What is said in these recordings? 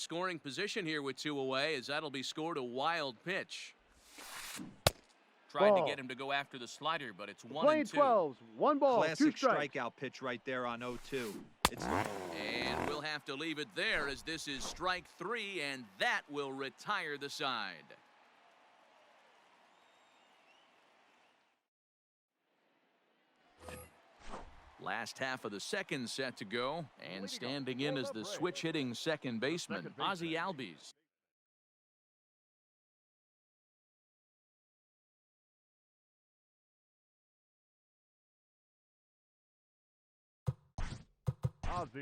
Scoring position here with 2 away, as that'll be scored a wild pitch. Tried to get him to go after the slider, but it's 1-2. 12s, 1 ball, Classic 2 strikes. strikeout pitch right there on 0-2. And we'll have to leave it there, as this is strike 3, and that will retire the side. Last half of the second set to go, and standing in as the switch-hitting second baseman, Ozzie Albies. Ozzie.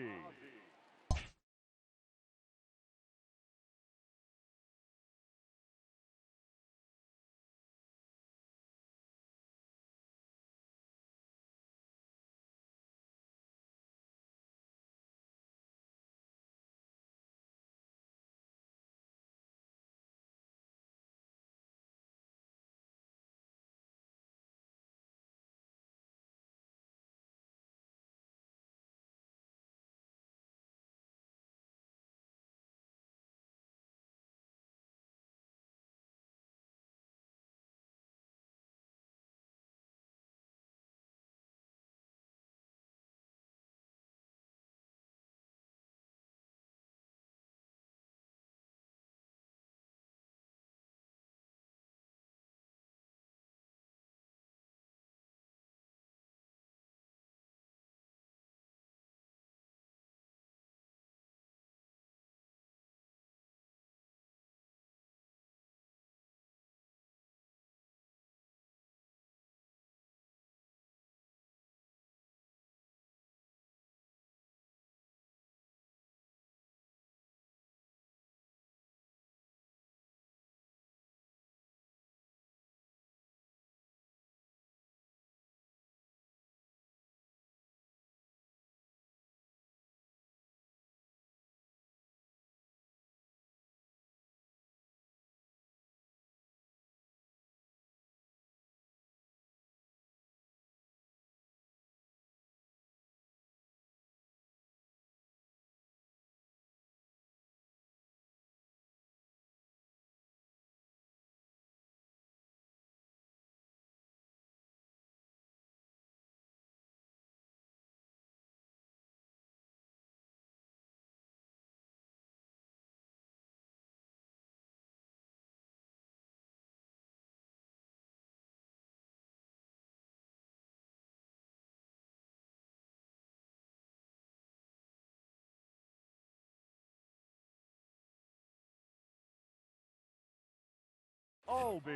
Albee.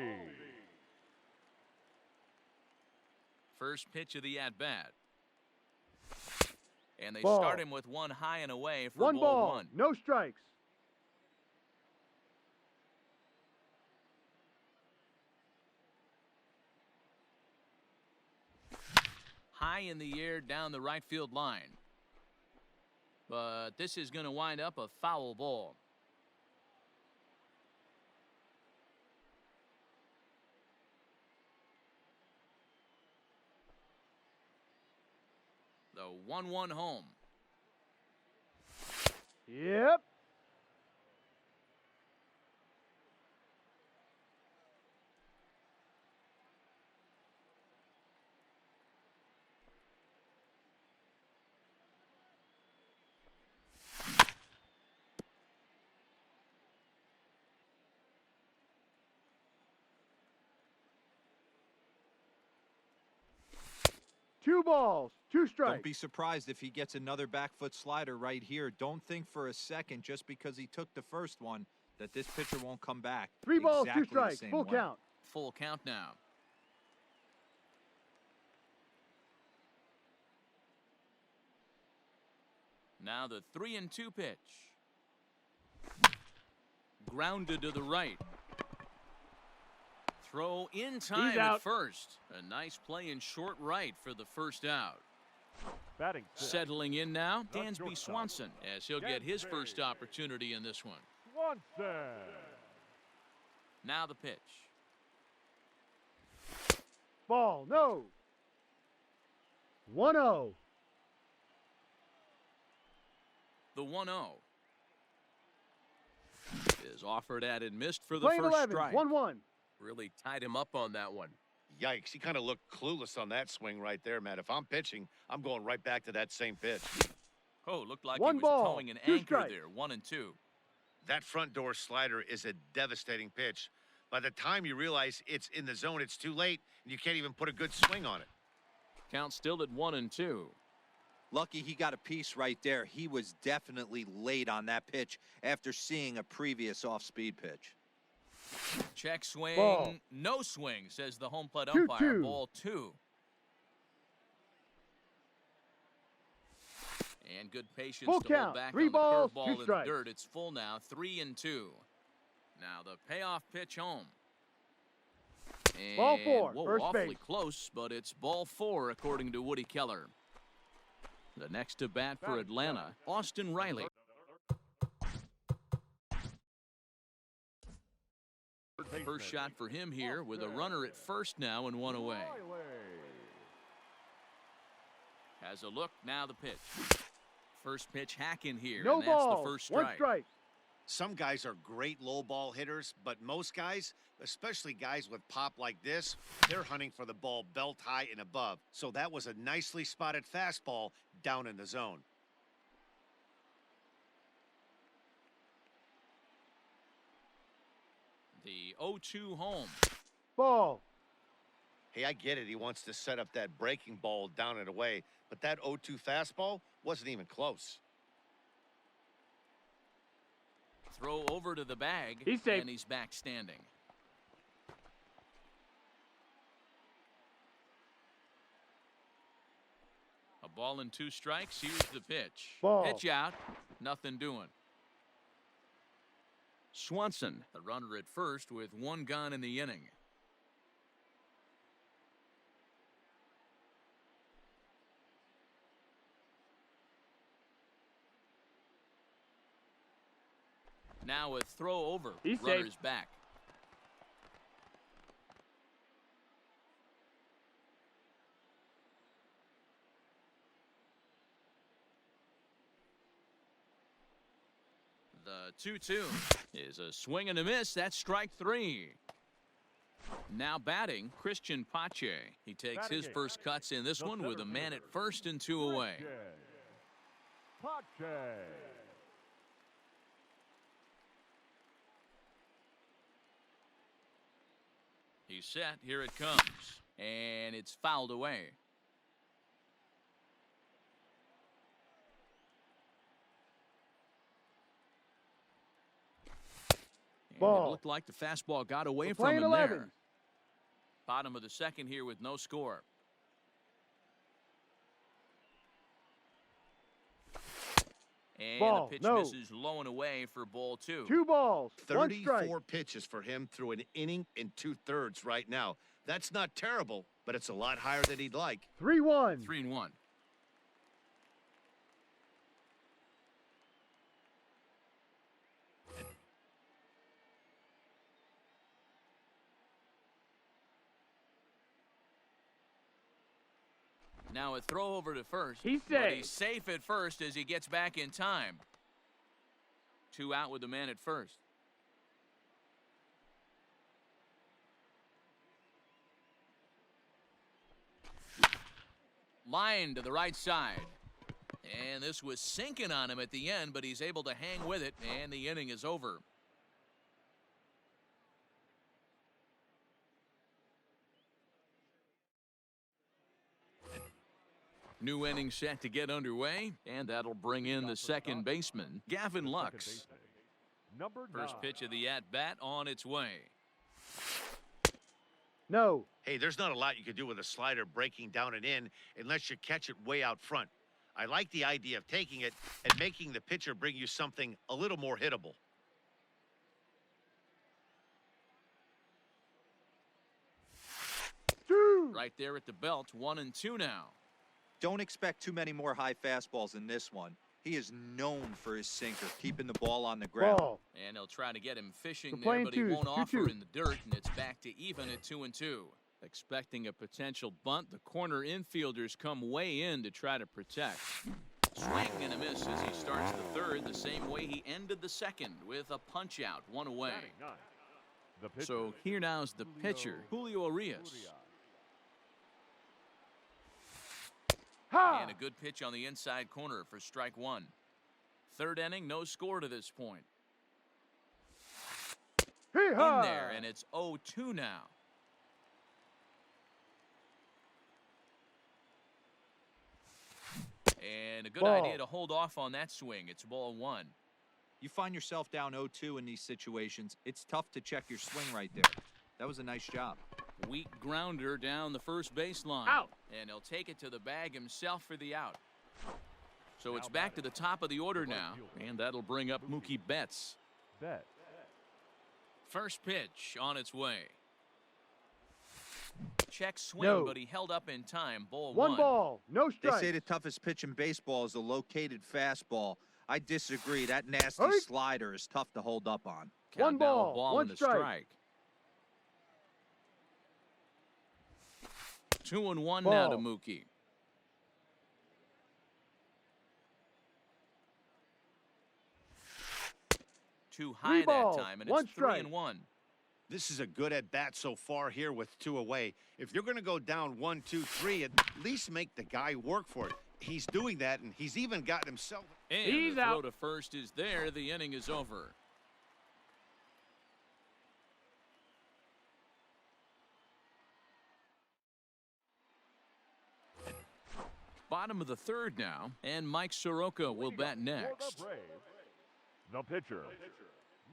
First pitch of the at-bat. And they Ball. start him with one high and away for 1 ball, 1. no strikes. High in the air down the right field line. But this is going to wind up a foul ball. The 1-1 home. Yep. Two balls, 2 strikes. Don't be surprised if he gets another back foot slider right here. Don't think for a second, just because he took the first one, that this pitcher won't come back. 3 balls, exactly 2 strikes, full way. count. Full count now. Now the 3-2 pitch. Grounded to the right. Throw in time at first. A nice play in short right for the first out. Batting settling in now, Dansby Swanson, as he'll get his first opportunity in this one. Swanson. Now the pitch. Ball, no. 1-0. The 1-0. Was offered at and missed for the Playing first 11, strike. 1-1. Really tied him up on that one. Yikes, he kind of looked clueless on that swing right there, man. If I'm pitching, I'm going right back to that same pitch. Oh, looked like One he was ball, towing an 2 anchor strikes. there. 1-2. That front door slider is a devastating pitch. By the time you realize it's in the zone, it's too late, and you can't even put a good swing on it. Count still at 1-2. Lucky he got a piece right there. He was definitely late on that pitch after seeing a previous off-speed pitch. Check swing. Ball. No swing, says the home plate 2-2. umpire. Ball 2. And good patience Full to count. hold back 3 on balls, the curveball 2 in the strikes. dirt. It's full now. 3-2. Now the payoff pitch home. And, Ball 4, whoa, first awfully base. close, but it's ball 4 according to Woody Keller. The next to bat for Atlanta, Austin Riley. First shot for him here with a runner at first now and 1 away. Has a look, now the pitch. First pitch hack in here, No and that's ball, the first 1 strike. strike. Some guys are great low ball hitters, but most guys, especially guys with pop like this, they're hunting for the ball belt high and above. So that was a nicely spotted fastball down in the zone. The 0-2 home. Ball. Hey, I get it. He wants to set up that breaking ball down and away, but that 0-2 fastball wasn't even close. Throw over to the bag, He's safe. and he's back standing. A ball and 2 strikes. Here's the pitch. Ball. Pitch out. Nothing doing. Swanson, the runner at first with 1 gone in the inning. Now a throw over. He's safe. Runner's back. The 2-2 is a swing and a miss. That's strike 3. Now batting, Christian Pacquiao. He takes his first cuts in this one with a man at first and 2 away. Pache. He's set. Here it comes. And it's fouled away. And Ball. it looked like the fastball got away We're from playing him 11. there. Bottom of the second here with no score. And Ball, the pitch no. misses low and away for ball 2. 2 balls, 1 strike. 34 pitches for him through an inning and 2/3 right now. That's not terrible, but it's a lot higher than he'd like. 3-1. 3-1. Now a throw over to first. He's but safe. he's safe at first as he gets back in time. 2 out with the man at first. Line to the right side. And this was sinking on him at the end, but he's able to hang with it, and the inning is over. New inning set to get underway, and that'll bring in the second baseman, Gavin Lux. Number 9. First pitch of the at-bat on its way. No. Hey, there's not a lot you can do with a slider breaking down and in unless you catch it way out front. I like the idea of taking it and making the pitcher bring you something a little more hittable. Right there at the belt, 1-2 now. Don't expect too many more high fastballs in this one. He is known for his sinker, keeping the ball on the ground. Ball. And they'll try to get him fishing We're there, playing but he twos, won't offer 2-2. in the dirt, and it's back to even at 2-2. Expecting a potential bunt, the corner infielders come way in to try to protect. Swing and a miss as he starts the third the same way he ended the second with a punch out, one away. So here now's the pitcher, Julio Urias. And a good pitch on the inside corner for strike one. Third inning, no score to this point. In there, and it's 0-2 now. And a good idea to hold off on that swing. It's ball one. You find yourself down 0-2 in these situations, it's tough to check your swing right there. That was a nice job. Weak grounder down the first baseline. Out. And he'll take it to the bag himself for the out. So it's back to the top of the order now, and that'll bring up Mookie Betts. First pitch on its way. Check swing, but he held up in time. Ball one. One ball, no They strike. say the toughest pitch in baseball is a located fastball. I disagree. That nasty slider is tough to hold up on. One ball, ball one and a strike. 2-1 now to Mookie. Too high that time, and it's 3-1. This is a good at bat so far here with two away. If you're going to go down 1, 2, 3, at least make the guy work for it. He's doing that, and he's even gotten himself. And the throw to first is there. The inning is over. Bottom of the third now, and Mike Soroka will bat next. The pitcher,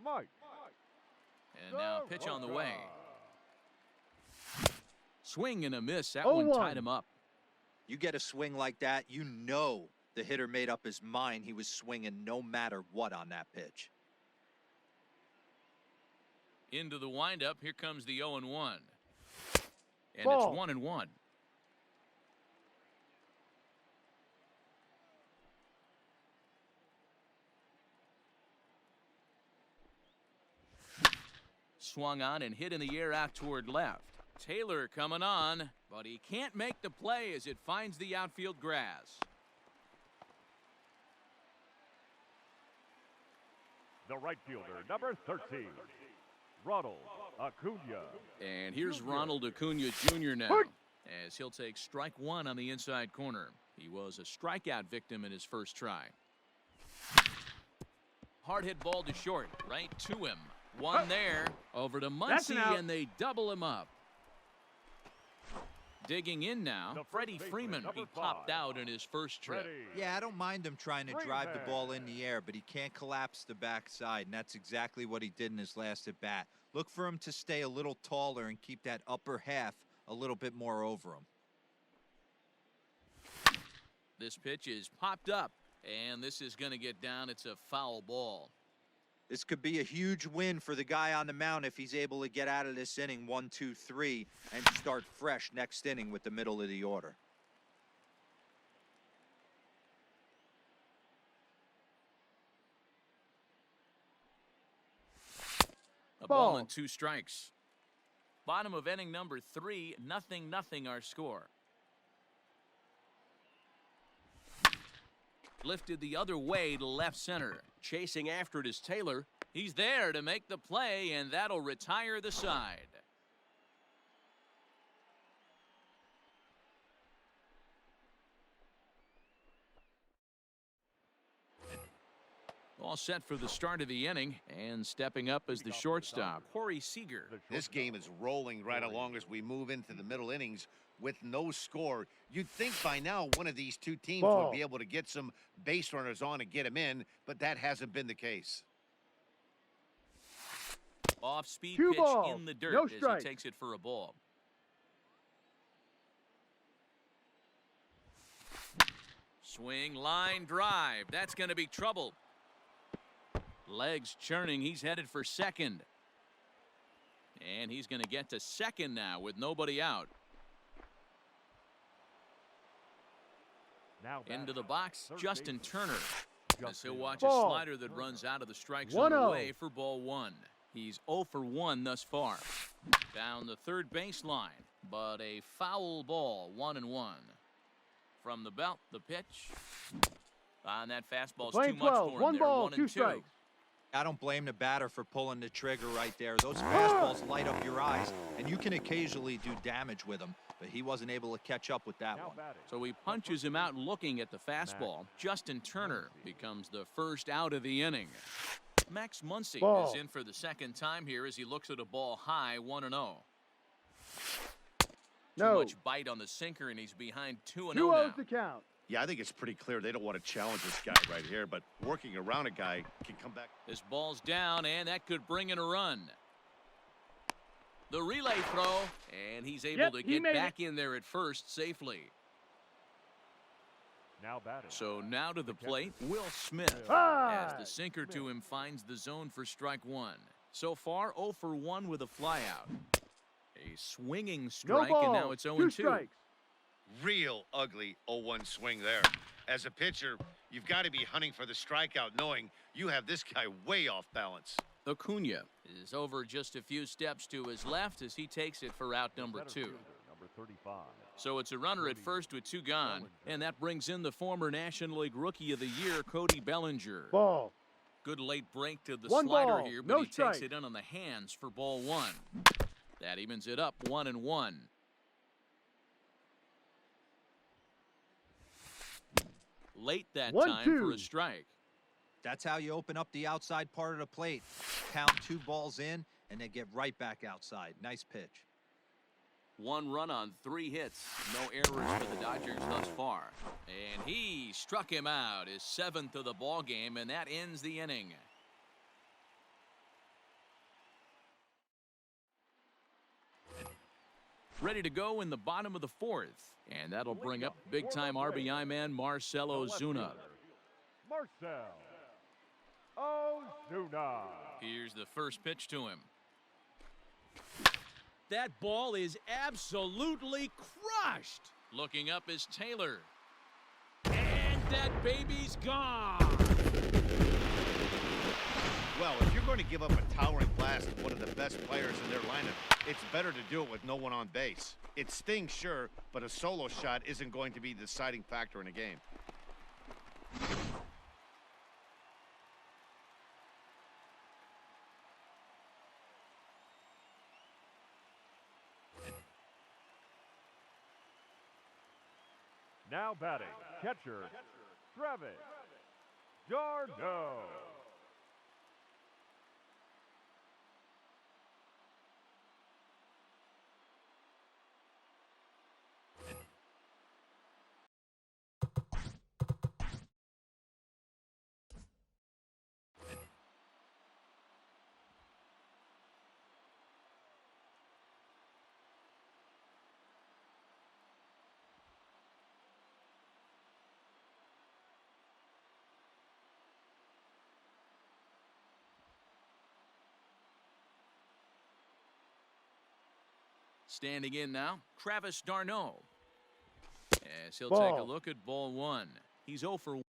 Mike. And now pitch on the way. Swing and a miss. That one tied him up. You get a swing like that, you know the hitter made up his mind he was swinging no matter what on that pitch. Into the windup. Here comes the 0-1. And it's 1-1. Swung on and hit in the air out toward left. Taylor coming on, but he can't make the play as it finds the outfield grass. The right fielder, number 13, Ronald Acuna. And here's Ronald Acuna Jr. now, as he'll take strike one on the inside corner. He was a strikeout victim in his first try. Hard hit ball to short, right to him. One there, over to Muncie, and they double him up. Digging in now, Freddie Freeman. He popped out in his first trip. Yeah, I don't mind him trying to drive the ball in the air, but he can't collapse the backside, and that's exactly what he did in his last at bat. Look for him to stay a little taller and keep that upper half a little bit more over him. This pitch is popped up, and this is going to get down. It's a foul ball. This could be a huge win for the guy on the mound if he's able to get out of this inning 1, 2, 3 and start fresh next inning with the middle of the order. A ball and 2 strikes. Bottom of inning number 3, 0-0 our score. Lifted the other way to left center. Chasing after it is Taylor. He's there to make the play, and that'll retire the side. All set for the start of the inning, and stepping up as the shortstop, Corey Seager. This game is rolling right along as we move into the middle innings with no score. You'd think by now one of these two teams would be able to get some base runners on and get them in, but that hasn't been the case. Off-speed pitch in the dirt as he takes it for a ball. Swing, line, drive. That's going to be trouble. Legs churning. He's headed for second. And he's going to get to second now with nobody out. Into the box, Justin Turner. As he'll watch a slider that runs out of the strike zone away for ball one. He's 0 for 1 thus far. Down the third baseline, but a foul ball, 1-1. From the belt, the pitch. On that fastball's Playing too much 12, for him. one There, ball, 1 2 and 2. strikes. I don't blame the batter for pulling the trigger right there. Those fastballs light up your eyes, and you can occasionally do damage with them, but he wasn't able to catch up with that Now one. batting. So he punches him out looking at the fastball. Justin Turner becomes the first out of the inning. Max Muncie Ball. is in for the second time here as he looks at a ball high, 1-0. Too No. much bite on the sinker, and he's behind 2-0 2 now.0's the count. Yeah, I think it's pretty clear they don't want to challenge this guy right here, but working around a guy can come back. This ball's down, and that could bring in a run. The relay throw, and he's able Yep, to he get made back in there at first safely. Now batting. So now to the plate, Will Smith. As High. the sinker to him finds the zone for strike 1. So far, 0 for 1 with a flyout. A swinging No strike, ball. and now it's 2 0-2. strikes. Real ugly 0-1 swing there. As a pitcher, you've got to be hunting for the strikeout, knowing you have this guy way off balance. Acuna is over just a few steps to his left as he takes it for out number 2. Number 35. So it's a runner at first with 2 gone, and that brings in the former National League Rookie of the Year, Cody Bellinger. Ball. Good late break to the 1 slider ball, here, but no he takes strike. it in on the hands for ball 1. That evens it up 1-1. Late that 1-2. time for a strike. That's how you open up the outside part of the plate. Count 2 balls in, and then get right back outside. Nice pitch. 1 run on 3 hits. No errors for the Dodgers thus far. And he struck him out, his 7th of the ball game, and that ends the inning. Ready to go in the bottom of the 4th. And that'll bring up big-time RBI man Marcell Ozuna. Marcell Ozuna. Here's the first pitch to him. That ball is absolutely crushed. Looking up is Taylor. And that baby's gone. Well, if you're going to give up a towering blast to one of the best players in their lineup, it's better to do it with no one on base. It stings, sure, but a solo shot isn't going to be the deciding factor in a game. Now batting, catcher, Travis d'Arnaud. Standing in now, Travis d'Arnaud. As he'll Ball. take a look at ball 1. He's 0 for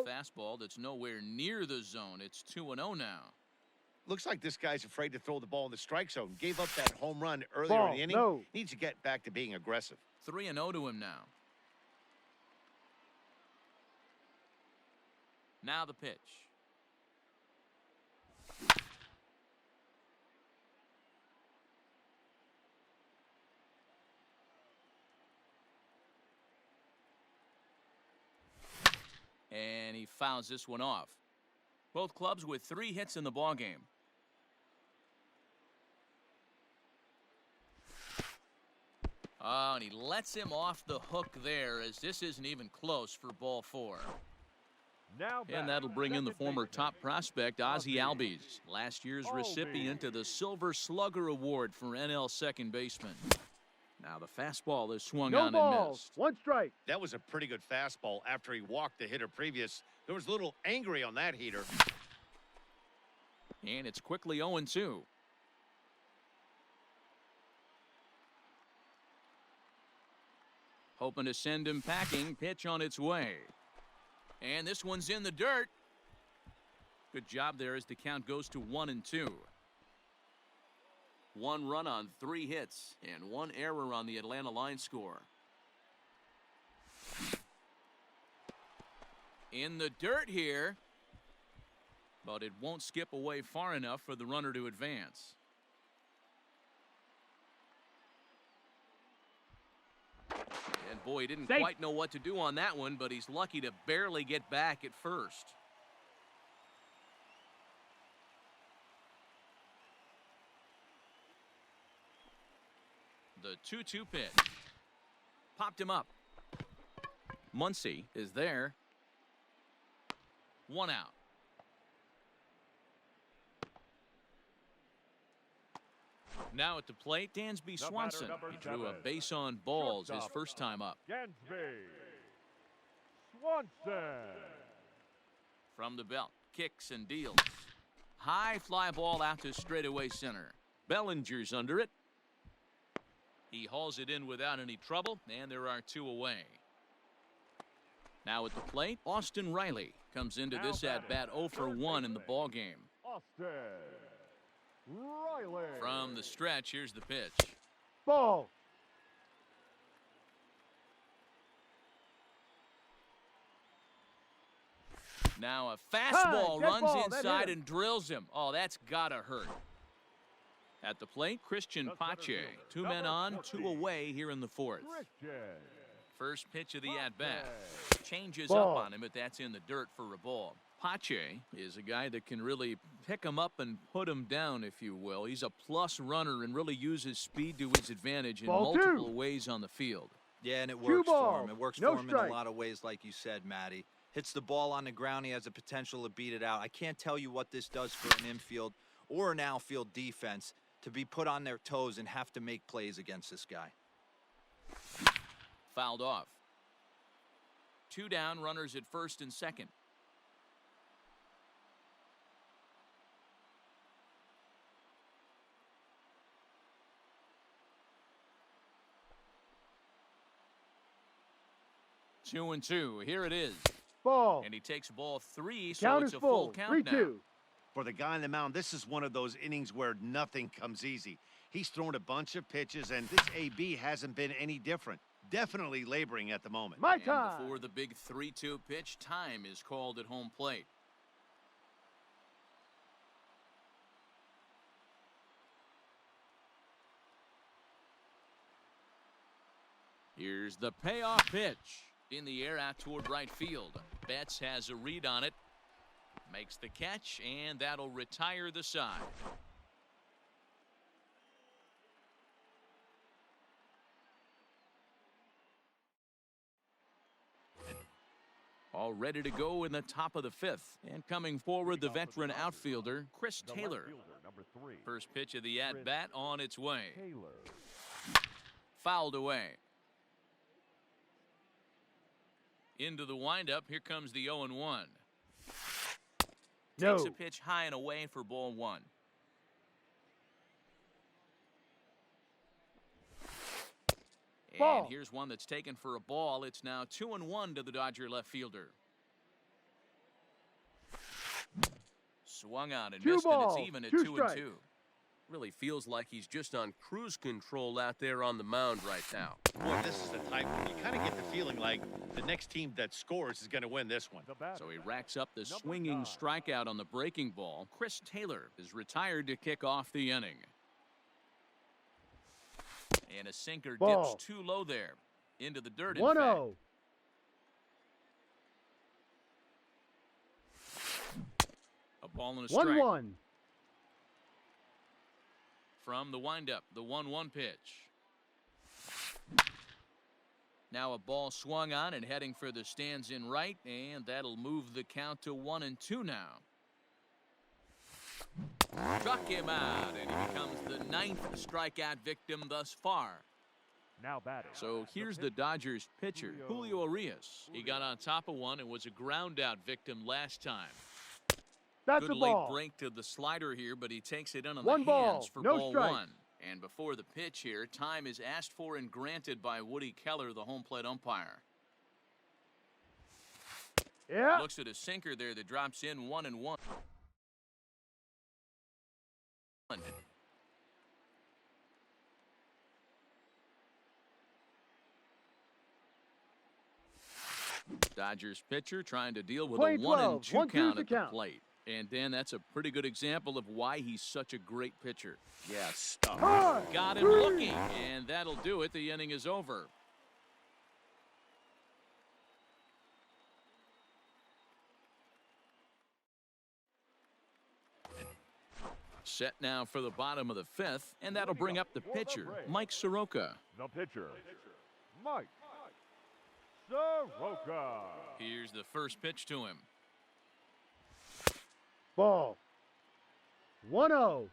out. Fastball that's nowhere near the zone. It's 2-0 now. Looks like this guy's afraid to throw the ball in the strike zone. Gave up that home run earlier in the inning. No. Needs to get back to being aggressive. 3-0 to him now. Now the pitch. And he fouls this one off. Both clubs with 3 hits in the ballgame. Oh, and he lets him off the hook there, as this isn't even close for ball 4. Now And that'll bring in the former top prospect, Ozzie Albies, last year's recipient of the Silver Slugger Award for NL second baseman. Now the fastball is swung on and missed. 1 strike. That was a pretty good fastball after he walked the hitter previous. There was a little angry on that heater. And it's quickly 0-2. Hoping to send him packing. Pitch on its way. And this one's in the dirt. Good job there as the count goes to 1-2. 1 run on 3 hits and 1 error on the Atlanta line score. In the dirt here, but it won't skip away far enough for the runner to advance. And boy, he didn't quite know what to do on that one, but he's lucky to barely get back at first. The 2-2 pitch. Popped him up. Muncie is there. 1 out. Now at the plate, Dansby Swanson. He drew a base on balls his first time up. Dansby Swanson. From the belt, kicks and deals. High fly ball out to straightaway center. Bellinger's under it. He hauls it in without any trouble, and there are 2 away. Now at the plate, Austin Riley comes into this at-bat 0 for 1 in the ballgame. Austin Riley. From the stretch, here's the pitch. Ball. Now a fastball runs ball, inside and drills him. Oh, that's gotta hurt. At the plate, Christian Pacquiao. 2 men on, 2 away here in the 4th. First pitch of the at-bat. Changes up on him, but that's in the dirt for a ball. Pacquiao is a guy that can really pick him up and put him down, if you will. He's a plus runner and really uses speed to his advantage in multiple ways on the field. Yeah, and it works for him. It works for him in a lot of ways, like you said, Matty. Hits the ball on the ground. He has the potential to beat it out. I can't tell you what this does for an infield or an outfield defense to be put on their toes and have to make plays against this guy. Fouled off. 2 down, runners at first and second. Two and 2. Here it is. Ball. And he takes ball 3, so Count it's is a full count 3-2. now. For the guy on the mound, this is one of those innings where nothing comes easy. He's thrown a bunch of pitches, and this AB hasn't been any different. Definitely laboring at the moment. My and time. before the big 3-2 pitch, time is called at home plate. Here's the payoff pitch. In the air out toward right field. Betts has a read on it. Makes the catch, and that'll retire the side. All ready to go in the top of the 5th. And coming forward, the veteran outfielder, Chris Taylor. Number 3. First pitch of the at-bat on its way. Taylor. Fouled away. Into the windup. Here comes the 0-1. Takes a pitch high and away for ball 1. And here's one that's taken for a ball. It's now 2-1 to the Dodger left fielder. Swung on and Two missed, and balls, it's even at 2 2 strikes. and 2. Really feels like he's just on cruise control out there on the mound right now. Boy, this is the type where you kind of get the feeling like the next team that scores is going to win this one. The batter. So he racks up the Number swinging 9. strikeout on the breaking ball. Chris Taylor is retired to kick off the inning. And a sinker Ball. dips too low there. Into the dirt, in fact. 1-0. A ball and a strike. 1-1. From the windup, the 1-1 pitch. Now a ball swung on and heading for the stands in right, and that'll move the count to 1-2 now. Struck him out, and he becomes the 9th strikeout victim thus far. Now batting. So here's the Dodgers pitcher, Julio Urias. He got on top of one and was a ground-out victim last time. That's Good a late ball. break to the slider here, but he takes it in on One the ball, hands for no ball strikes. 1. And before the pitch here, time is asked for and granted by Woody Keller, the home plate umpire. Yeah. Looks at a sinker there that drops in 1-1. Dodgers pitcher trying to deal with Play a 12, 1-2 1-2 count the at the count. plate. And Dan, that's a pretty good example of why he's such a great pitcher. Yeah, stop. Hard. Got him looking, and that'll do it. The inning is over. Set now for the bottom of the 5th, and that'll bring up the pitcher, Mike Soroka. The pitcher, Mike Soroka. Here's the first pitch to him. Ball. 1-0.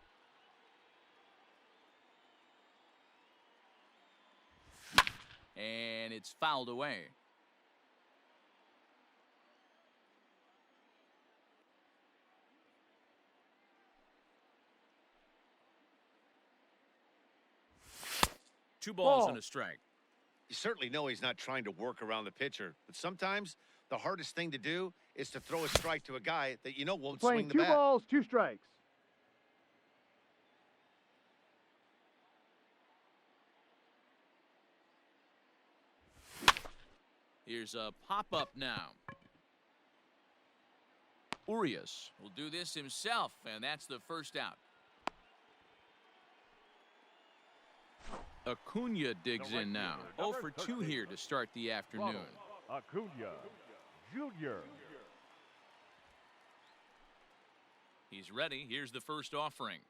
And it's fouled away. Two balls Ball. and a strike. You certainly know he's not trying to work around the pitcher, but sometimes the hardest thing to do is to throw a strike to a guy that you know won't Playing swing the 2 bat. balls, 2 strikes. Here's a pop-up now. Urias will do this himself, and that's the first out. Acuna digs in now. 0 for 2 here to start the afternoon. Acuna Jr. He's ready. Here's the first offering.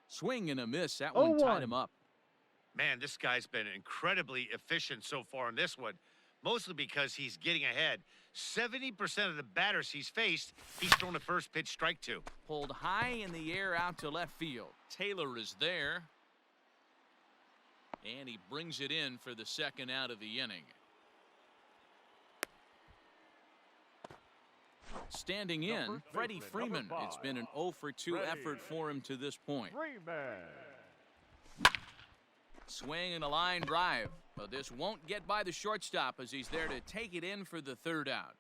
Swing and a miss. That one tied 0-1. him up. Man, this guy's been incredibly efficient so far in this one, mostly because he's getting ahead. 70% of the batters he's faced, he's thrown a first pitch strike to. Pulled high in the air out to left field. Taylor is there. And he brings it in for the second out of the inning. Standing in, Freddie Freeman. It's been an 0 for 2 effort for him to this point. Freeman. Swing and a line drive. But this won't get by the shortstop as he's there to take it in for the third out.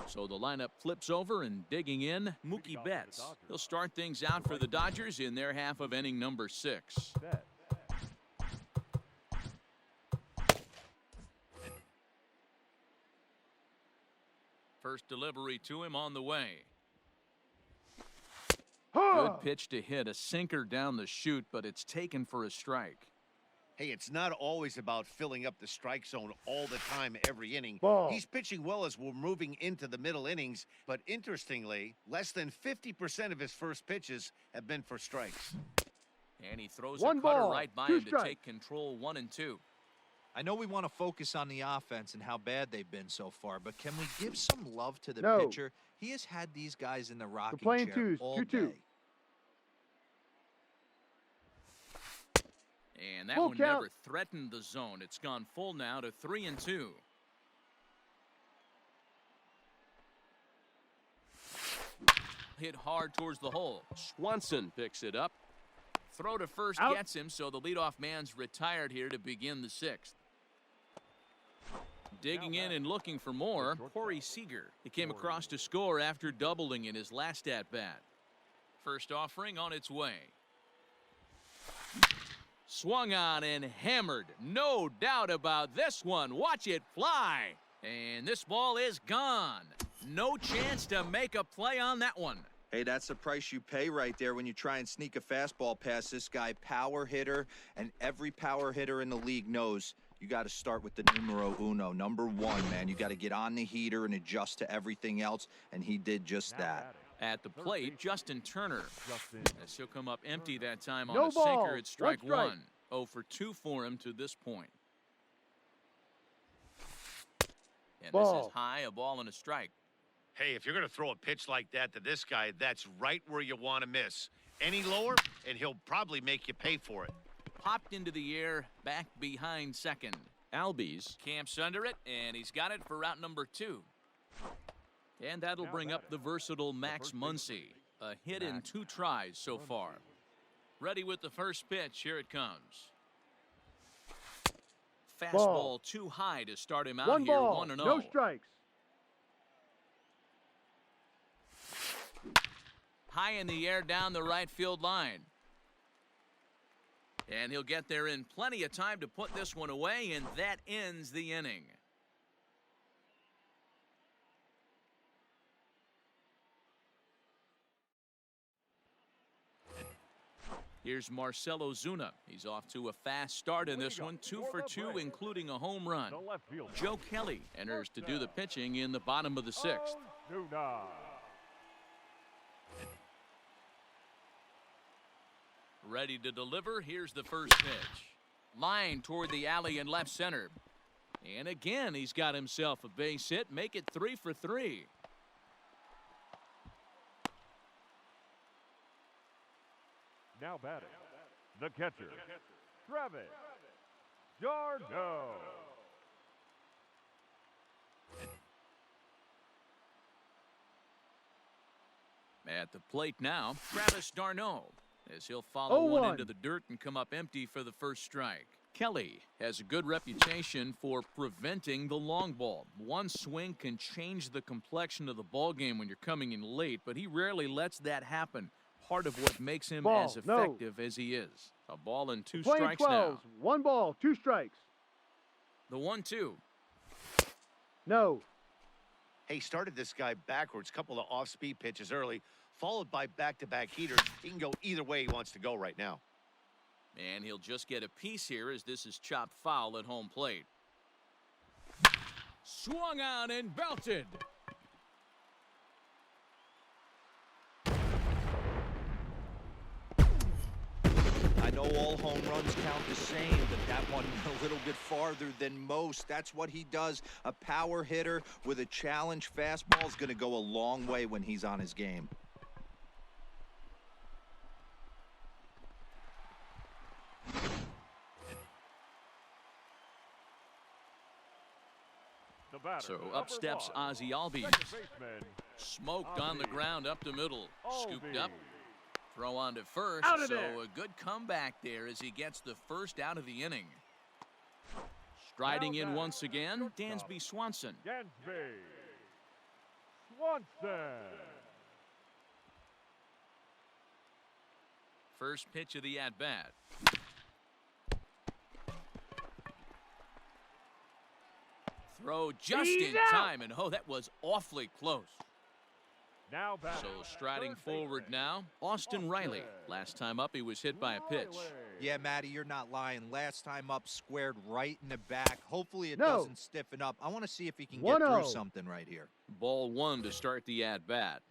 So the lineup flips over, and digging in, Mookie Betts. He'll start things out for the Dodgers in their half of inning number 6. Bet. First delivery to him on the way. Huh. Good pitch to hit, a sinker down the chute, but it's taken for a strike. Hey, it's not always about filling up the strike zone all the time every inning. Ball. He's pitching well as we're moving into the middle innings, but interestingly, less than 50% of his first pitches have been for strikes. And he throws One a cutter ball, right by 2 him to strikes. take control 1-2. I know we want to focus on the offense and how bad they've been so far, but can we give some love to the No. pitcher? He has had these guys in the rocking playing chair twos, all 2-2. day. And that Full one count. never threatened the zone. It's gone full now to 3-2. Hit hard towards the hole. Swanson picks it up. throw to first Out. gets him, so the leadoff man's retired here to begin the sixth. Digging in and looking for more, Corey Seager. He came across to score after doubling in his last at-bat. First offering on its way. Swung on and hammered. No doubt about this one. Watch it fly. And this ball is gone. No chance to make a play on that one. Hey, that's the price you pay right there when you try and sneak a fastball past this guy. Power hitter, and every power hitter in the league knows you got to start with the numero uno, number one, man. You got to get on the heater and adjust to everything else, and he did just that. At the plate, Justin Turner. As he'll come up empty that time on No a ball. sinker, it's strike One strike. one. 0 for 2 for him to this point. And this Ball. is high, a ball and a strike. Hey, if you're going to throw a pitch like that to this guy, that's right where you want to miss. Any lower, and he'll probably make you pay for it. Popped into the air, back behind second. Albies camps under it, and he's got it for route number 2. And that'll bring up the versatile Max Muncie. A hit in 2 tries so far. Ready with the first pitch. Here it comes. Fastball Ball. too high to start him out One here. ball. 1-0. No strikes. High in the air down the right field line. And he'll get there in plenty of time to put this one away, and that ends the inning. Here's Marcelo Zuna. He's off to a fast start in this one, 2 for 2, including a home run. The left fielder. Joe Kelly enters to do the pitching in the bottom of the 6th. Acuna. Ready to deliver. Here's the first pitch. Line toward the alley in left center. And again, he's got himself a base hit. Make it 3 for 3. Now batting. The catcher. Travis d'Arnaud. At the plate now, Travis d'Arnaud, as he'll follow one 0-1. into the dirt and come up empty for the first strike. Kelly has a good reputation for preventing the long ball. One swing can change the complexion of the ball game when you're coming in late, but he rarely lets that happen. Part of what makes him Ball, as no. effective as he is. A ball and 2 Playing strikes 12s. now. 1 ball, 2 strikes. The 1-2. No. Hey, started this guy backwards, couple of off-speed pitches early, followed by back-to-back heaters. He can go either way he wants to go right now. And he'll just get a piece here as this is chopped foul at home plate. Swung on and belted. I know all home runs count the same, but that one a little bit farther than most. That's what he does. A power hitter with a challenge fastball is going to go a long way when he's on his game. The batter. So number up steps 1. Ozzie Albies. Second baseman. Smoked on the ground up the middle. Scooped up. Albies. Throw on to first. Out of So there. a good comeback there as he gets the first out of the inning. Striding in once again, Dansby Swanson. Dansby Swanson. First pitch of the at-bat. Throw just He's in out. time, and oh, that was awfully close. Now batting. So striding Third forward baseman. now, Austin Riley. Last time up, he was hit by a pitch. Riley. Yeah, Matty, you're not lying. Last time up, squared right in the back. Hopefully it No. doesn't stiffen up. I want to see if he can get 1-0. through something right here. Ball 1 to start the at-bat.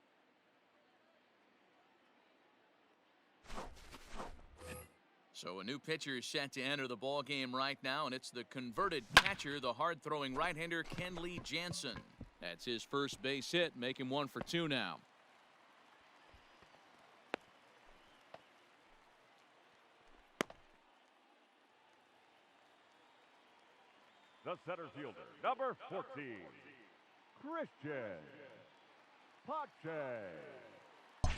So a new pitcher is set to enter the ball game right now, and it's the converted catcher, the hard-throwing right-hander Kenley Jansen. That's his first base hit, make him 1 for 2 now. The center fielder, number 14, Christian Pache.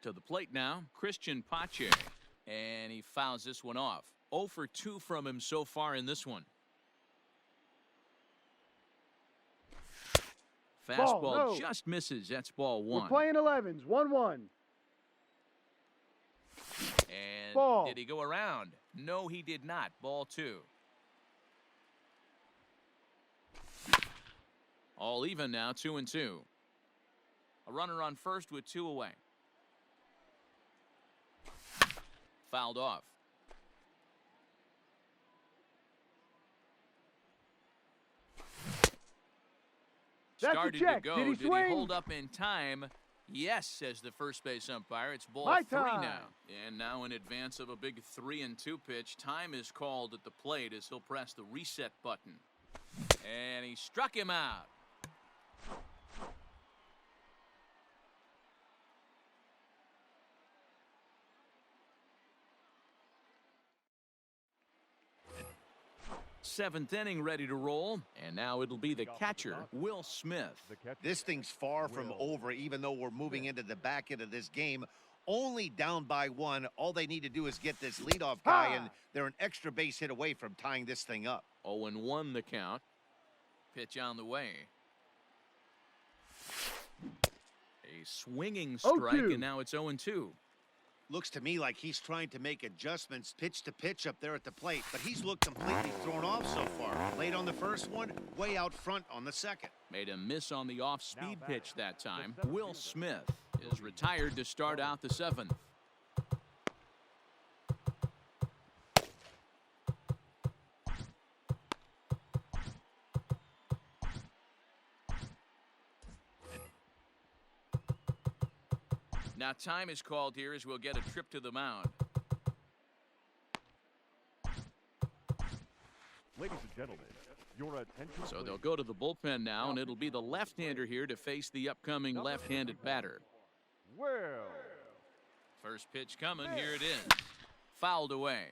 To the plate now, Christian Pacquiao. And he fouls this one off. 0 for 2 from him so far in this one. Fastball just misses. That's ball 1. We're playing 11s. 1-1. And ball. Did he go around? No, he did not. Ball 2. All even now, 2-2. A runner on first with 2 away. Fouled off. Started to go. Did he hold up in time? Yes, says the first base umpire. It's ball 3 now. And now in advance of a big 3-2 pitch, time is called at the plate as he'll press the reset button. And he struck him out. Seventh inning ready to roll, and now it'll be the catcher, Will Smith. This thing's far from over, even though we're moving into the back end of this game. Only down by 1. All they need to do is get this leadoff guy, and they're an extra base hit away from tying this thing up. 0-1 the count. Pitch on the way. A swinging strike, and now it's 0-2. Looks to me like he's trying to make adjustments pitch to pitch up there at the plate, but he's looked completely thrown off so far. Late on the first one, way out front on the second. Made a miss on the off-speed pitch that time. Will Smith is retired to start out the 7th. Now time is called here as we'll get a trip to the mound. Ladies and gentlemen, your attention. So they'll go to the bullpen now, and it'll be the left-hander here to face the upcoming left-handed batter. Well. First pitch coming. Here it is. Fouled away.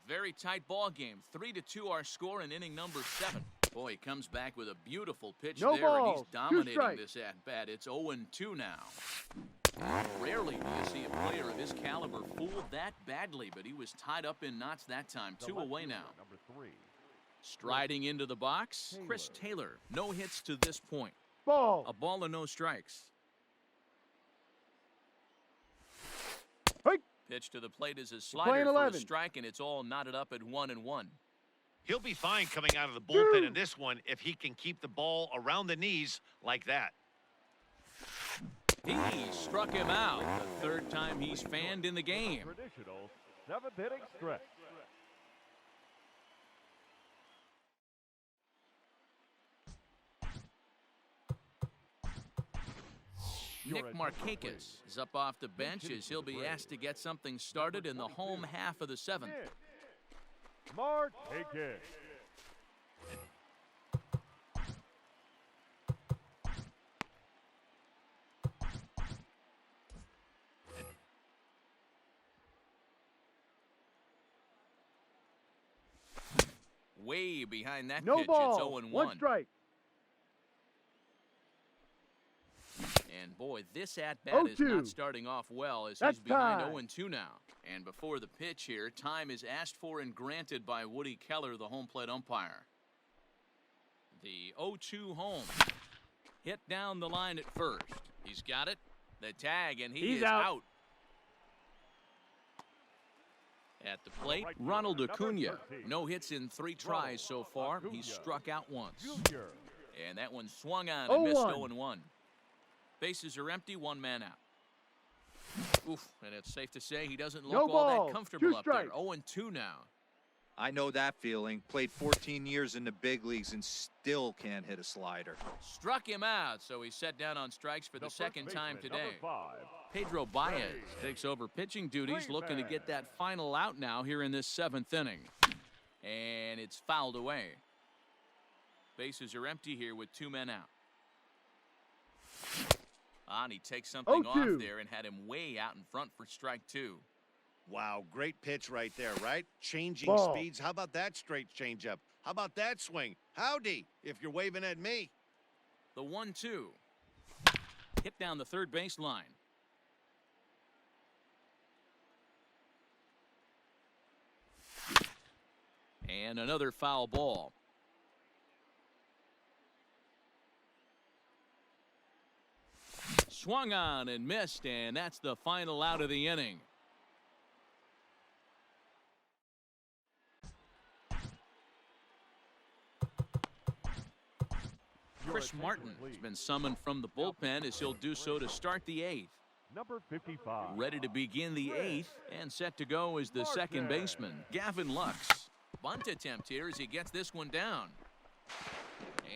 Very tight ball game. 3-2 our score in inning number 7. Boy, he comes back with a beautiful pitch there, and he's dominating this at-bat. It's 0-2 now. Rarely do you see a player of his caliber fooled that badly, but he was tied up in knots that time. 2 away now. Number 3. Striding into the box, Chris Taylor. No hits to this point. Ball. A ball and no strikes. Pitch to the plate is a slider for a strike, and it's all knotted up at 1-1. He'll be fine coming out of the bullpen in this one if he can keep the ball around the knees like that. He struck him out. The 3rd time he's fanned in the game. Traditional 7th inning stretch. Nick Markakis is up off the bench as he'll be asked to get something started in the home half of the 7th. Markakis. Way behind that No pitch. ball. It's 0-1. 1 strike. And boy, this at-bat is not starting off well as he's behind 0-2 now. And before the pitch here, time is asked for and granted by Woody Keller, the home plate umpire. The 0-2 home. Hit down the line at first. He's got it. The tag, and he's out. At the plate, Ronald Acuna. No hits in 3 tries so far. He's struck out once. And that one swung on and missed 0-1. Bases are empty, 1 man out. Oof, and it's safe to say he doesn't look all that comfortable up there. 0-2 now. I know that feeling. Played 14 years in the big leagues and still can't hit a slider. Struck him out, so he's set down on strikes for the 2nd time today. Pedro Baez takes over pitching duties, looking to get that final out now here in this 7th inning. And it's fouled away. Bases are empty here with 2 men out. And he takes something off there and had him way out in front for strike 2. Wow, great pitch right there, right? Changing speeds. How about that straight changeup? How about that swing? Howdy, if you're waving at me. The 1-2. Hit down the 3rd baseline. And another foul ball. Swung on and missed, and that's the final out of the inning. Chris Martin has been summoned from the bullpen as he'll do so to start the 8th. Number 55. Ready to begin the 8th and set to go is the second baseman, Gavin Lux. Bunt attempt here as he gets this one down.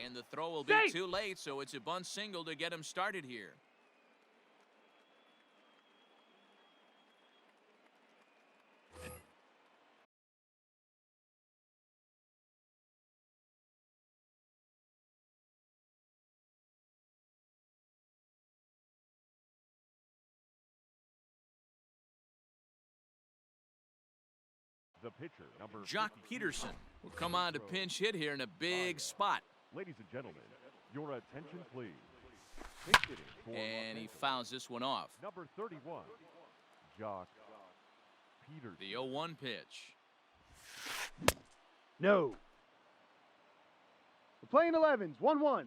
And the throw will be too late, so it's a bunt single to get him started here. The pitcher, number Jock 53. Peterson will come on to pinch hit here in a big spot. Ladies and gentlemen, your attention, please. Pinch hitting for And he Los Angeles. fouls this one off. Number 31, Jock Peterson. The 0-1 pitch. No. We're playing 11s, 1-1.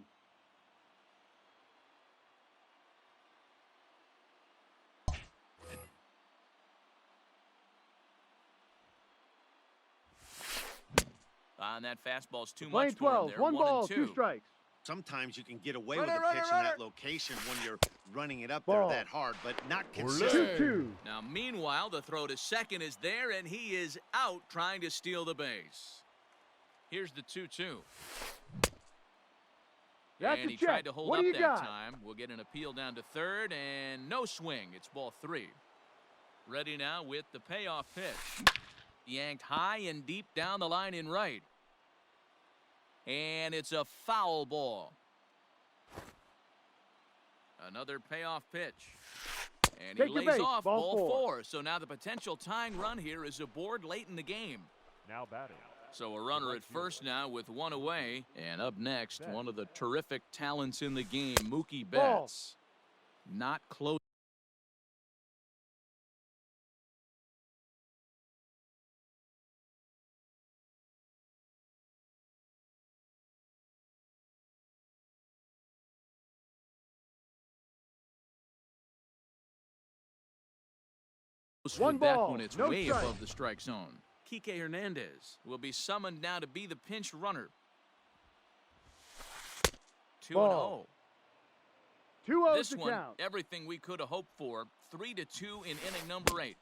On that fastball's too Playing much for him 12, there. 1 ball, 1 2 and 2. strikes. Sometimes you can get away with a pitch in that location when you're running it up Ball. there that hard, but not Or consistent. 2-2. Now, meanwhile, the throw to second is there, and he is out trying to steal the base. Here's the 2-2. That's And a he check. tried to hold What up do you that got? time. We'll get an appeal down to third, and no swing. It's ball 3. Ready now with the payoff pitch. Yanked high and deep down the line in right. And it's a foul ball. Another payoff pitch. And Take he your lays base, off ball ball 4. 4. So now the potential tying run here is aboard late in the game. Now batting. So a runner at first now with 1 away. And up next, one of the terrific talents in the game, Mookie Ball. Betts. Not close. One With that ball, one, it's no way strike. above the strike zone. Kike Hernandez will be summoned now to be the pinch runner. 2-0. Ball. 2-0 This to one, count. everything we could have hoped for. 3-2 in inning number 8.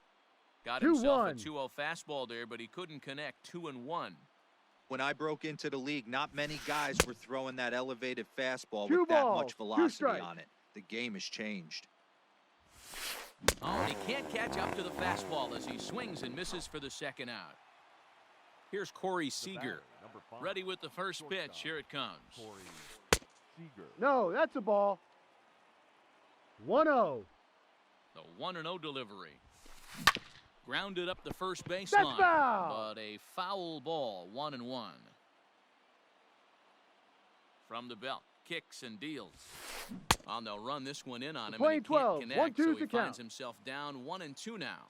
Got himself a 2-0 fastball there, but he couldn't connect. 2-1. When I broke into the league, not many guys were throwing that elevated fastball 2 with that balls, much 2 velocity strikes. on it. The game has changed. Oh, and he can't catch up to the fastball as he swings and misses for the second out. Here's Corey Seager. Number 5, Ready with the first pitch. Here it comes. Corey Seager. No, that's a ball. 1-0. The 1-0 delivery. Grounded up the first baseline. That's foul. But a foul ball. 1-1. From the belt. Kicks and deals. And they'll run this one in on him. Playing And he can't 12, connect, 1-2 so to he count. finds himself down 1-2 now.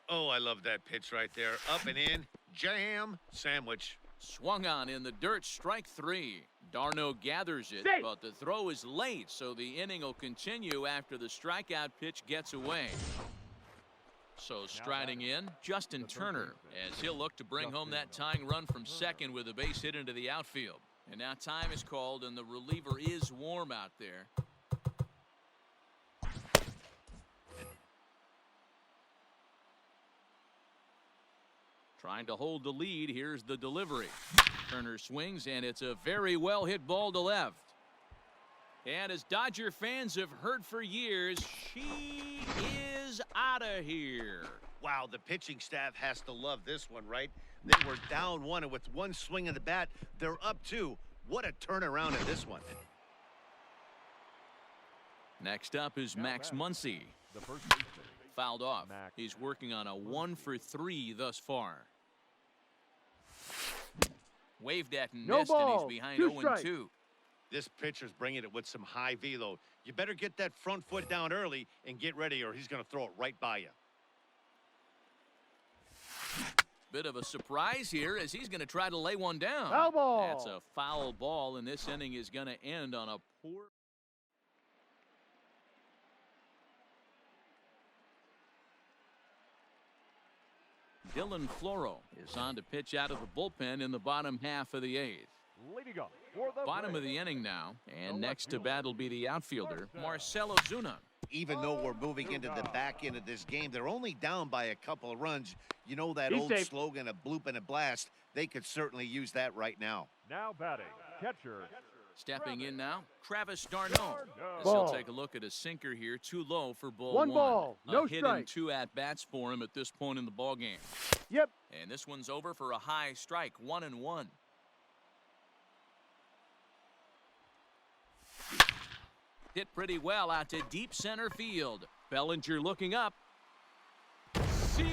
Oh, I love that pitch right there. Up and in. Jam. Sandwich. Swung on in the dirt, strike 3. Darno gathers it, Safe. but the throw is late, so the inning will continue after the strikeout pitch gets away. So striding in, Justin Turner, as he'll look to bring home that tying run from second with a base hit into the outfield. And now time is called, and the reliever is warm out there. Trying to hold the lead. Here's the delivery. Turner swings, and it's a very well hit ball to left. And as Dodger fans have heard for years, she is out of here. Wow, the pitching staff has to love this one, right? They were down 1, and with one swing of the bat, they're up 2. What a turnaround in this one. Next up is Max Muncie. The first baseman. Fouled off. Max He's working on a 1 for 3 thus far. Waved at and No missed, ball, and he's behind 2 0-2. strikes. This pitcher's bringing it with some high velo. You better get that front foot down early and get ready, or he's going to throw it right by you. Bit of a surprise here as he's going to try to lay one down. Foul ball. That's a foul ball, and this inning is going to end on a poor. Dylan Floro is on to pitch out of the bullpen in the bottom half of the eighth. Leading up for the Bottom of the inning now, and next to bat will be the outfielder, Marcell Ozuna. Even though we're moving into the back end of this game, they're only down by a couple of runs. You know that He's old safe. slogan, a bloop and a blast. They could certainly use that right now. Now batting, catcher. Stepping in now, Travis d'Arnaud. As Ball. he'll take a look at a sinker here, too low for ball One ball, no a hit strike. and 2 at-bats for him at this point in the ball game. Yep. And this one's over for a high strike, 1-1. Hit pretty well out to deep center field. Bellinger looking up. See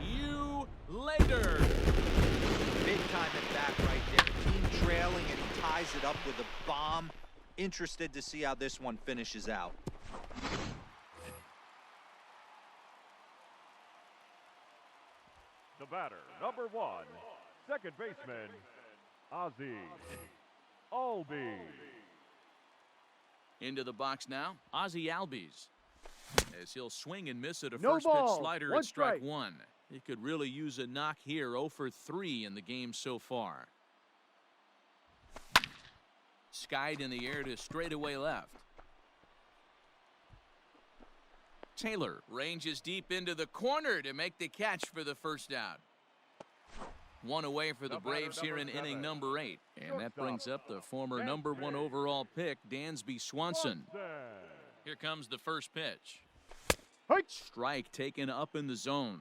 you later. Big time at bat right there. Team trailing, and he ties it up with a bomb. Interested to see how this one finishes out. The batter, number 1, second baseman, Ozzy Albies. Into the box now, Ozzy Albies. As he'll swing and miss at a No first ball, pitch slider one at strike strike. 1. He could really use a knock here, 0 for 3 in the game so far. Skied in the air to straightaway left. Taylor ranges deep into the corner to make the catch for the first out. One away for the Braves here in inning number 8. And that brings up the former number 1 overall pick, Dansby Swanson. Here comes the first pitch. Hey. Strike taken up in the zone.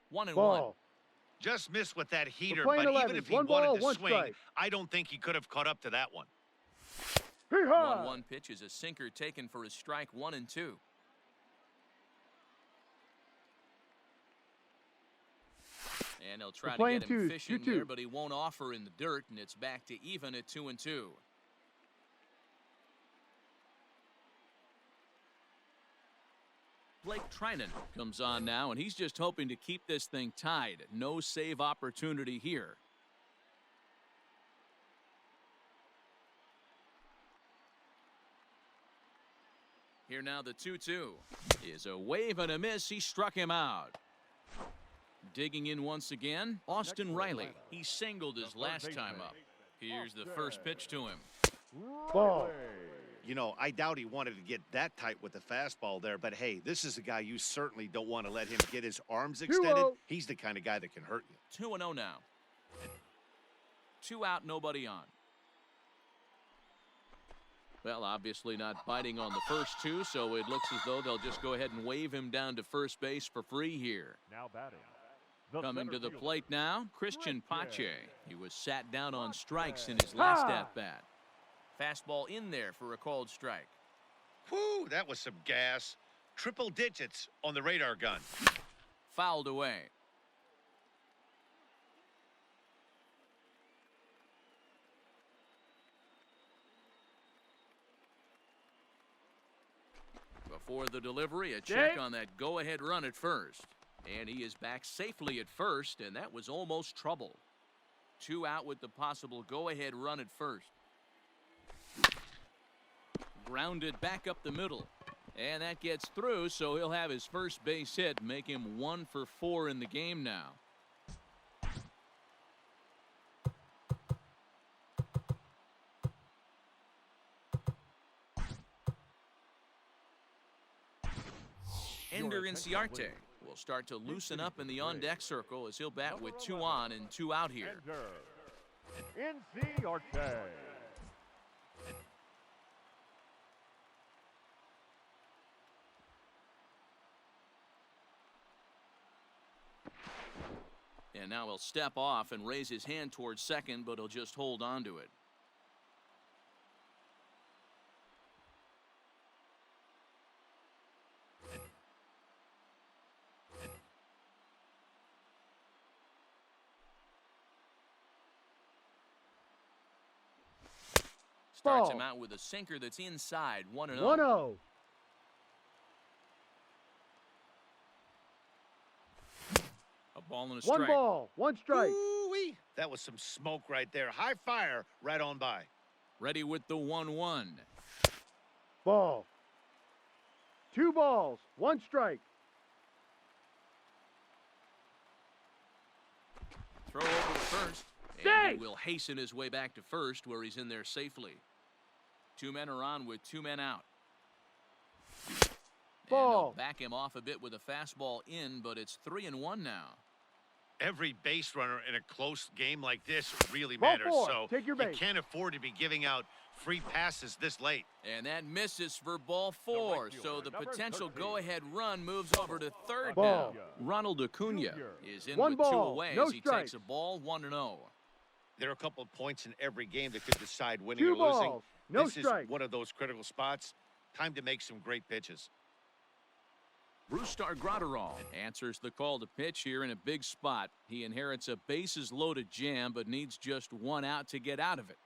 One and one. Ball. Just missed with that heater, playing but 11. even if he One wanted ball, to one swing, strike. I don't think he could have caught up to that one. Hee-haw. 1-1 pitch is a sinker taken for a strike, 1-2. And he'll try to playing get him twos, fishing 2-2. there, but he won't offer in the dirt, and it's back to even at 2-2. Blake Trinan comes on now, and he's just hoping to keep this thing tied. No save opportunity here. Here now the 2-2 is a wave and a miss. He struck him out. Digging in once again, Austin Riley. He singled his last time up. Here's the first pitch to him. Ball. You know, I doubt he wanted to get that tight with the fastball there, but hey, this is a guy you certainly don't want to let him get his arms extended. 2-0. He's the kind of guy that can hurt you. 2-0 now. 2 out, nobody on. Well, obviously not biting on the first 2, so it looks as though they'll just go ahead and wave him down to first base for free here. Now batting. Coming to the center plate now, Christian Christian. Pache. He was sat down on strikes in his last Ha! at-bat. Fastball in there for a called strike. Whew, that was some gas. Triple digits on the radar gun. Fouled away. Before the delivery, a check Jake. on that go-ahead run at first. And he is back safely at first, and that was almost trouble. 2 out with the possible go-ahead run at first. Grounded back up the middle. And that gets through, so he'll have his first base hit, make him 1 for 4 in the game now. Ender Inciarte will start to loosen up in the on-deck circle as he'll bat with 2 on and 2 out here. Inciarte. And now he'll step off and raise his hand towards second, but he'll just hold on to it. Starts him out with a sinker that's inside, 1-0. 1-0. Ball and a One strike. ball, one strike. Ooh-wee. That was some smoke right there. High fire right on by. Ready with the 1-1. Ball. 2 balls, 1 strike. Throw over to first. And Stay! he will hasten his way back to first where he's in there safely. 2 men are on with 2 men out. Ball. And they'll back him off a bit with a fastball in, but it's 3-1 now. Every base runner in a close game like this really Ball matters. 4. So Take your you base. can't afford to be giving out free passes this late. And that misses for ball 4. right So the fielder, potential 13. go-ahead run moves over to third Ball. now. Ronald Acuna is in 1 with 2 ball, away no as he strikes. takes a ball 1-0. There are a couple of points in every game that could decide winning 2 or losing. balls, no This strikes. is one of those critical spots. Time to make some great pitches. Brustar Gratterall answers the call to pitch here in a big spot. He inherits a bases-loaded jam, but needs just 1 out to get out of it.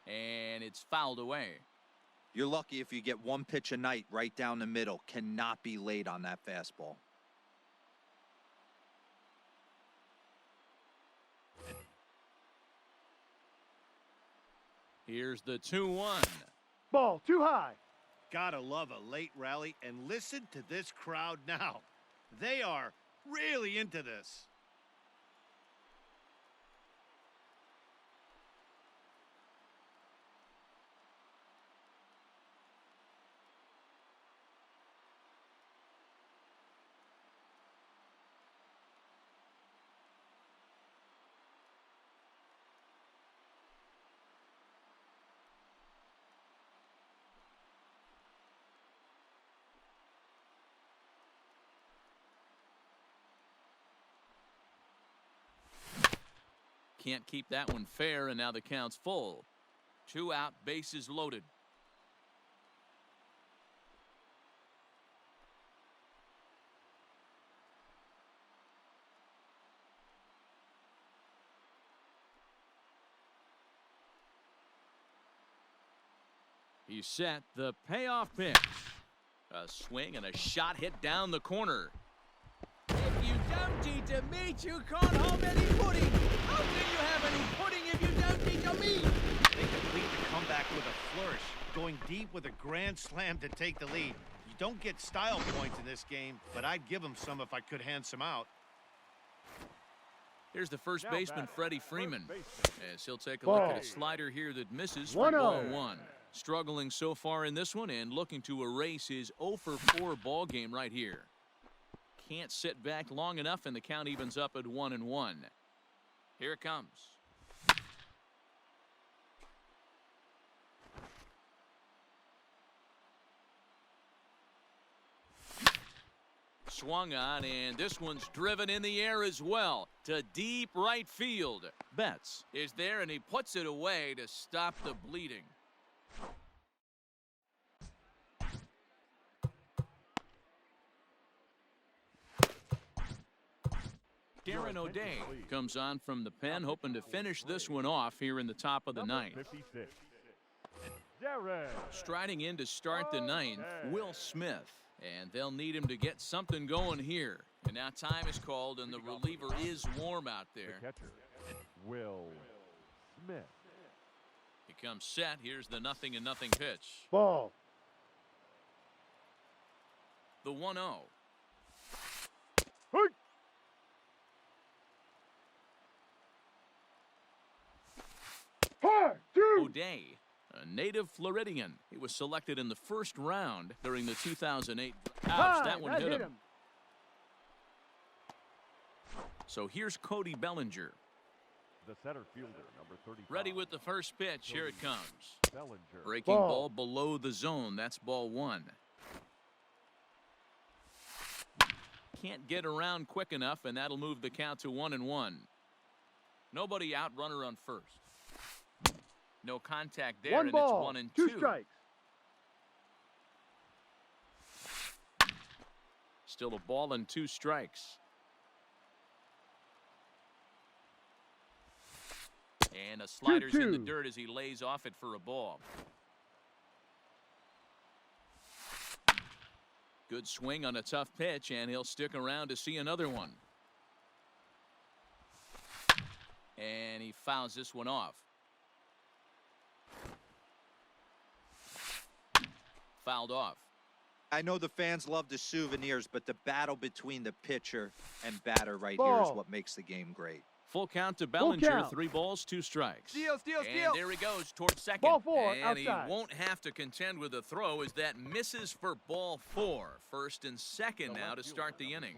And it's fouled away. You're lucky if you get 1 pitch a night right down the middle. Cannot be late on that fastball. Here's the 2-1. Ball, too high. Gotta love a late rally, and listen to this crowd now. They are really into this. Can't keep that one fair, and now the count's full. 2 out, bases loaded. He's set. The payoff pitch. A swing and a shot hit down the corner. If you don't eat the meat, you can't have any pudding. How can you have any pudding if you don't eat the meat? They complete the comeback with a flourish, going deep with a grand slam to take the lead. You don't get style points in this game, but I'd give them some if I could hand some out. Here's the first Now baseman, batting, Freddie first Freeman, baseman. as he'll take a look Ball. at a slider here that misses for 1-0. ball 1. Struggling so far in this one and looking to erase his 0-for-4 ball game right here. Can't sit back long enough, and the count evens up at 1-1. Here it comes. Swung on, and this one's driven in the air as well to deep right field. Betts is there, and he puts it away to stop the bleeding. Darren O'Day comes on from the pen, hoping to finish this one off here in the top of the ninth. 56. Darren. Striding in to start the ninth, Will Smith. And they'll need him to get something going here. And now time is called, and the reliever is warm out The there. catcher, Will Smith. He comes set. Here's the 0-0 pitch. Ball. The 1-0. Hey. High, 2. O'Day, a native Floridian. He was selected in the first round during the 2008. Ouch, High, that one that hit him. So here's Cody Bellinger. The center fielder, number 35. Ready with the first pitch. Here it comes. Bellinger. Breaking Ball. ball below the zone. That's ball 1. Can't get around quick enough, and that'll move the count to 1-1. Nobody out, runner on first. No contact there, 1 and ball, it's 2 1-2. strikes. Still a ball and 2 strikes. And a slider's in the 2-2. dirt as he lays off it for a ball. Good swing on a tough pitch, and he'll stick around to see another one. And he fouls this one off. Fouled off. I know the fans love the souvenirs, but the battle between the pitcher and batter right here is Ball. what makes the game great. Full count to Bellinger. count. 3 balls, 2 strikes. Steal, steal, And steal. there he goes towards second. Ball 4, and outside. he won't have to contend with a throw as that misses for ball 4. First and second now to start the inning.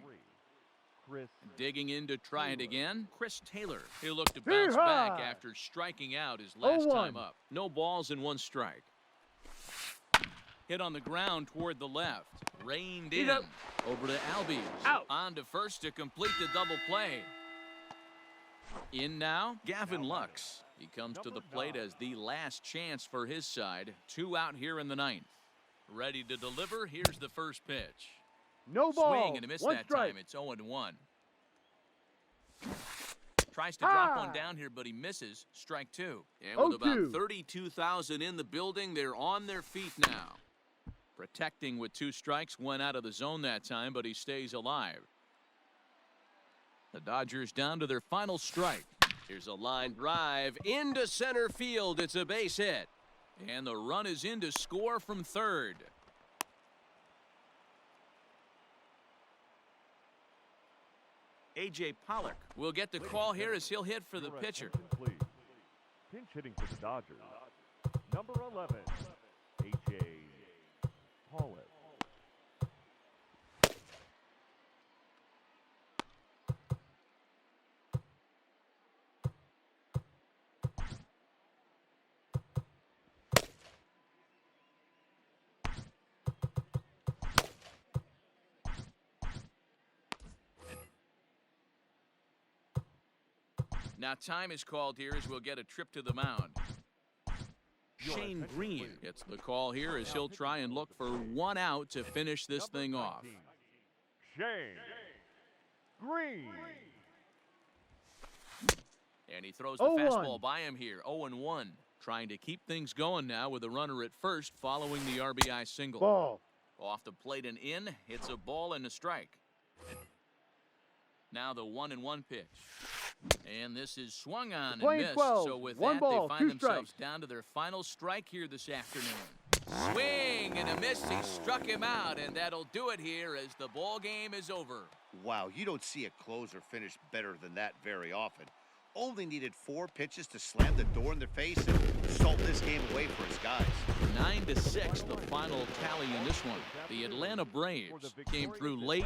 Chris Digging in to try it again, Chris Taylor. He'll look to bounce Hee-haw! back after striking out his last 0-1. time up. No balls and 1 strike. Hit on the ground toward the left. Reined in. up. Over to Albies. Out. On to first to complete the double play. In now, Gavin Lux. He comes to the plate as the last chance for his side. 2 out here in the 9th. Ready to deliver. Here's the first pitch. No ball. Swing and a miss 1 that strike. time. It's 0-1. Tries to drop one down here, but he misses. Strike 2. And with about 0-2. 32,000 in the building, they're on their feet now. Protecting with 2 strikes. Went out of the zone that time, but he stays alive. The Dodgers down to their final strike. Here's a line drive into center field. It's a base hit. And the run is in to score from third. A.J. Pollock will get the call here as he'll hit for the your pitcher. attention, please. Pinch hitting for the Dodgers. Number 11, A.J. Pollock. Now time is called here as we'll get a trip to the mound. Shane Green gets the call here as he'll try and look for 1 out to finish this thing off. Shane Green. And he throws the 0-1. fastball by him here. 0-1. Trying to keep things going now with a runner at first following the RBI single. Ball. Off the plate and in. Hits a ball and a strike. Now the 1-1 pitch. And this is swung on and Playing missed. 12, So with 1 that, ball, they find 2 themselves strikes. down to their final strike here this afternoon. Swing and a miss. He struck him out, and that'll do it here as the ball game is over. Wow, you don't see a closer finish better than that very often. Only needed 4 pitches to slam the door in their face and stole this game away for his guys. 9-6, the final tally in this one. The Atlanta Braves came through late.